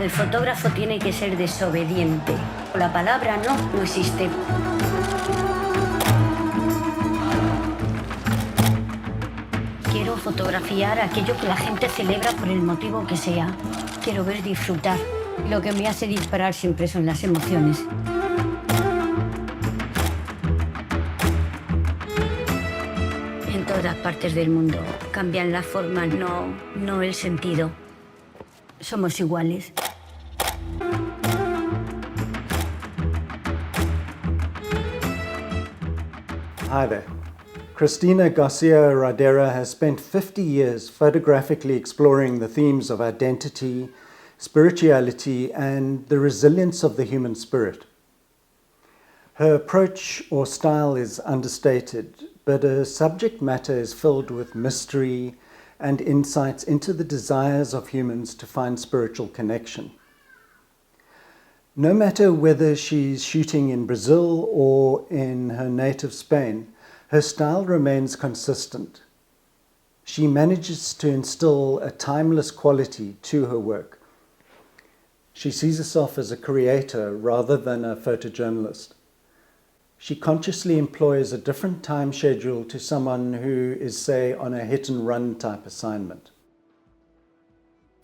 El fotógrafo tiene que ser desobediente. La palabra no existe. Quiero fotografiar aquello que la gente celebra por el motivo que sea. Quiero ver disfrutar. Lo que me hace disparar siempre son las emociones. En todas partes del mundo cambian las formas, no el sentido. Somos iguales. Hi there. Christina Garcia Rodero has spent 50 years photographically exploring the themes of identity, spirituality, and the resilience of the human spirit. Her approach or style is understated, but her subject matter is filled with mystery and insights into the desires of humans to find spiritual connection. No matter whether she's shooting in Brazil or in her native Spain, her style remains consistent. She manages to instill a timeless quality to her work. She sees herself as a creator rather than a photojournalist. She consciously employs a different time schedule to someone who is, say, on a hit-and-run type assignment.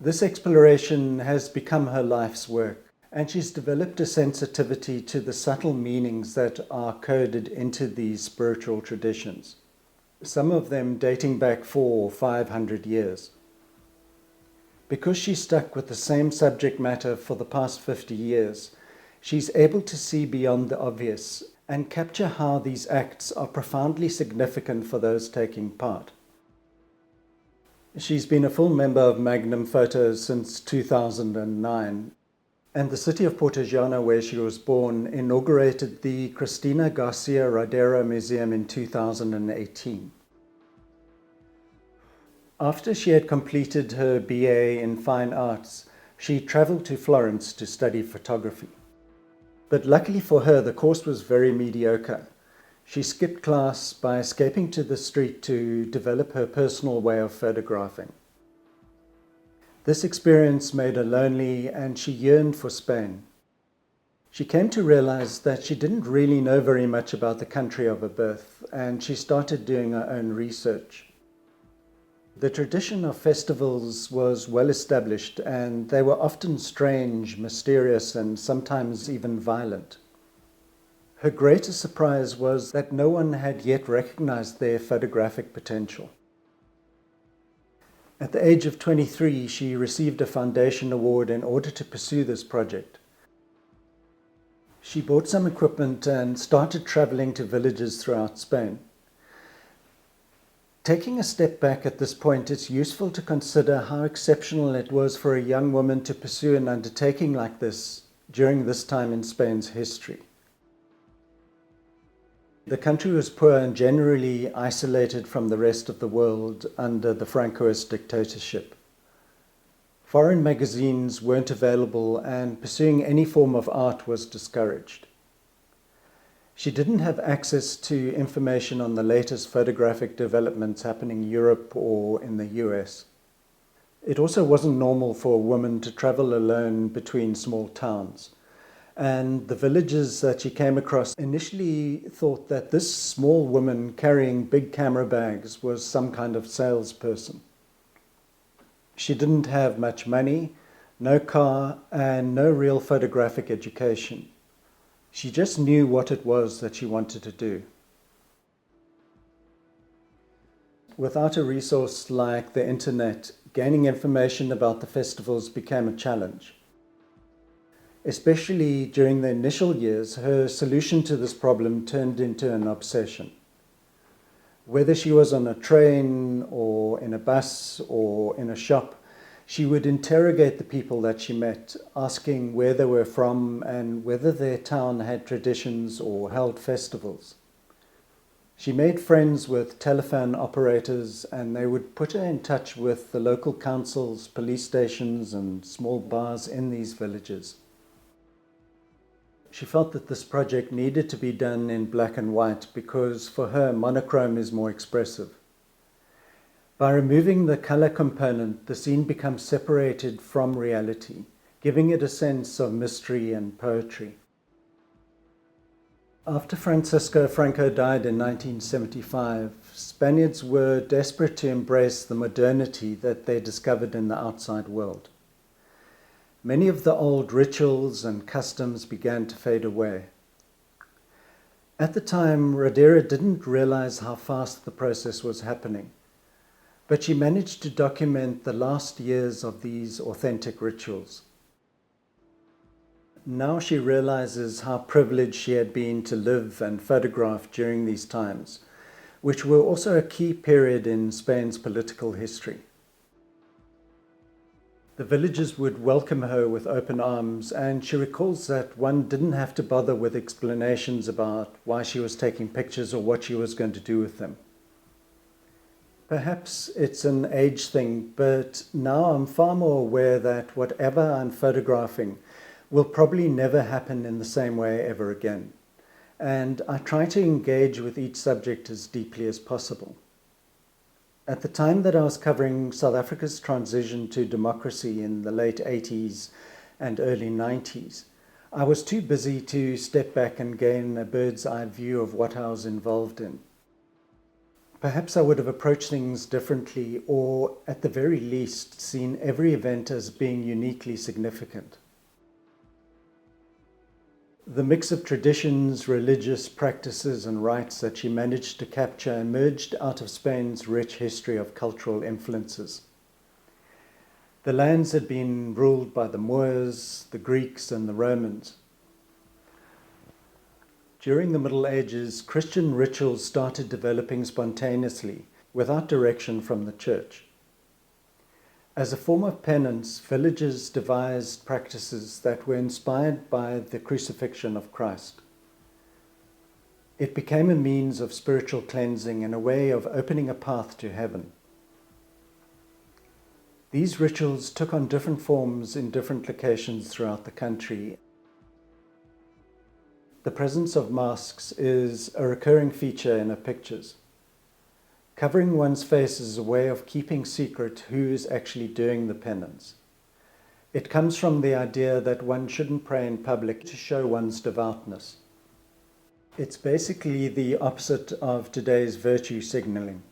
This exploration has become her life's work, and she's developed a sensitivity to the subtle meanings that are coded into these spiritual traditions, some of them dating back 400 or 500 years. Because she's stuck with the same subject matter for the past 50 years, she's able to see beyond the obvious and capture how these acts are profoundly significant for those taking part. She's been a full member of Magnum Photos since 2009, and the city of Portajana, where she was born, inaugurated the Christina Garcia Rodero Museum in 2018. After she had completed her BA in Fine Arts, she traveled to Florence to study photography. But luckily for her, the course was very mediocre. She skipped class by escaping to the street to develop her personal way of photographing. This experience made her lonely, and she yearned for Spain. She came to realize that she didn't really know very much about the country of her birth, and she started doing her own research. The tradition of festivals was well established, and they were often strange, mysterious, and sometimes even violent. Her greatest surprise was that no one had yet recognized their photographic potential. At the age of 23, she received a foundation award in order to pursue this project. She bought some equipment and started traveling to villages throughout Spain. Taking a step back at this point, it's useful to consider how exceptional it was for a young woman to pursue an undertaking like this during this time in Spain's history. The country was poor and generally isolated from the rest of the world under the Francoist dictatorship. Foreign magazines weren't available, and pursuing any form of art was discouraged. She didn't have access to information on the latest photographic developments happening in Europe or in the US. It also wasn't normal for a woman to travel alone between small towns. And the villagers that she came across initially thought that this small woman carrying big camera bags was some kind of salesperson. She didn't have much money, no car, and no real photographic education. She just knew what it was that she wanted to do. Without a resource like the internet, gaining information about the festivals became a challenge. Especially during the initial years, her solution to this problem turned into an obsession. Whether she was on a train or in a bus or in a shop, she would interrogate the people that she met, asking where they were from and whether their town had traditions or held festivals. She made friends with telephone operators, and they would put her in touch with the local councils, police stations, and small bars in these villages. She felt that this project needed to be done in black and white because for her, monochrome is more expressive. By removing the color component, the scene becomes separated from reality, giving it a sense of mystery and poetry. After Francisco Franco died in 1975, Spaniards were desperate to embrace the modernity that they discovered in the outside world. Many of the old rituals and customs began to fade away. At the time, Rodero didn't realize how fast the process was happening, but she managed to document the last years of these authentic rituals. Now she realizes how privileged she had been to live and photograph during these times, which were also a key period in Spain's political history. The villagers would welcome her with open arms, and she recalls that one didn't have to bother with explanations about why she was taking pictures or what she was going to do with them. Perhaps it's an age thing, but now I'm far more aware that whatever I'm photographing will probably never happen in the same way ever again. And I try to engage with each subject as deeply as possible. At the time that I was covering South Africa's transition to democracy in the late 80s and early 90s, I was too busy to step back and gain a bird's eye view of what I was involved in. Perhaps I would have approached things differently, or at the very least seen every event as being uniquely significant. The mix of traditions, religious practices and rites that she managed to capture emerged out of Spain's rich history of cultural influences. The lands had been ruled by the Moors, the Greeks and the Romans. During the Middle Ages, Christian rituals started developing spontaneously, without direction from the church. As a form of penance, villagers devised practices that were inspired by the crucifixion of Christ. It became a means of spiritual cleansing and a way of opening a path to heaven. These rituals took on different forms in different locations throughout the country. The presence of masks is a recurring feature in her pictures. Covering one's face is a way of keeping secret who is actually doing the penance. It comes from the idea that one shouldn't pray in public to show one's devoutness. It's basically the opposite of today's virtue signaling.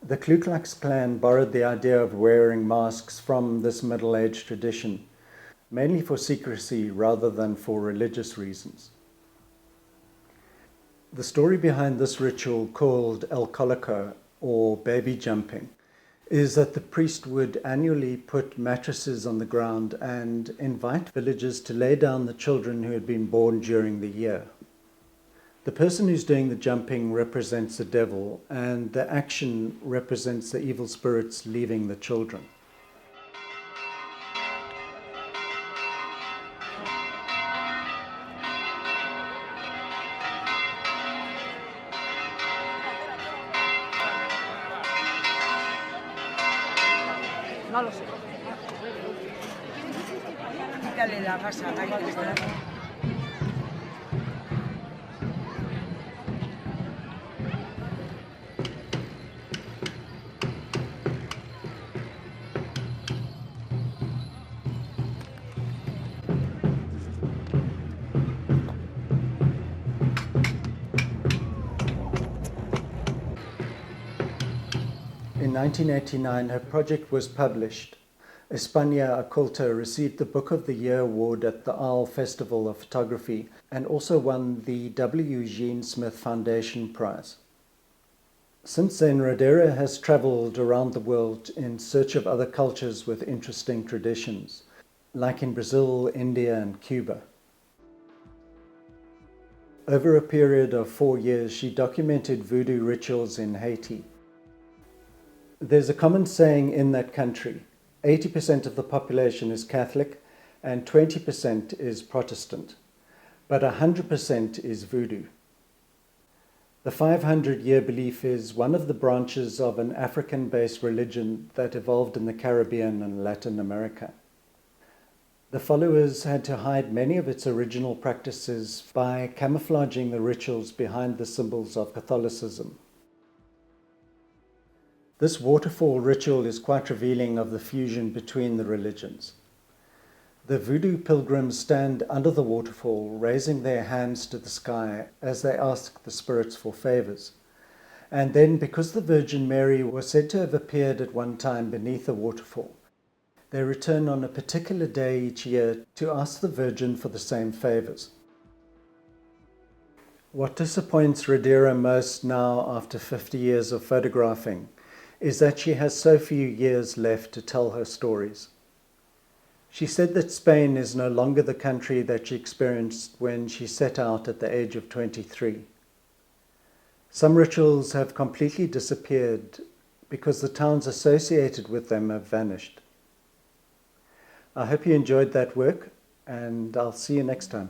The Ku Klux Klan borrowed the idea of wearing masks from this middle-aged tradition, mainly for secrecy rather than for religious reasons. The story behind this ritual, called El Coloco, or baby jumping, is that the priest would annually put mattresses on the ground and invite villagers to lay down the children who had been born during the year. The person who's doing the jumping represents the devil, and the action represents the evil spirits leaving the children. No lo sé. Quítale la gasa, ahí está. In 1989, her project was published. España Oculta received the Book of the Year award at the Arles Festival of Photography and also won the W. Jean Smith Foundation Prize. Since then, Rodero has traveled around the world in search of other cultures with interesting traditions, like in Brazil, India, and Cuba. Over a period of 4 years, she documented voodoo rituals in Haiti. There's a common saying in that country: 80% of the population is Catholic and 20% is Protestant, but 100% is voodoo. The 500-year belief is one of the branches of an African-based religion that evolved in the Caribbean and Latin America. The followers had to hide many of its original practices by camouflaging the rituals behind the symbols of Catholicism. This waterfall ritual is quite revealing of the fusion between the religions. The voodoo pilgrims stand under the waterfall, raising their hands to the sky as they ask the spirits for favors. And then, because the Virgin Mary was said to have appeared at one time beneath a waterfall, they return on a particular day each year to ask the Virgin for the same favors. What disappoints Rodero most now, after 50 years of photographing, is that she has so few years left to tell her stories. She said that Spain is no longer the country that she experienced when she set out at the age of 23. Some rituals have completely disappeared because the towns associated with them have vanished. I hope you enjoyed that work, and I'll see you next time.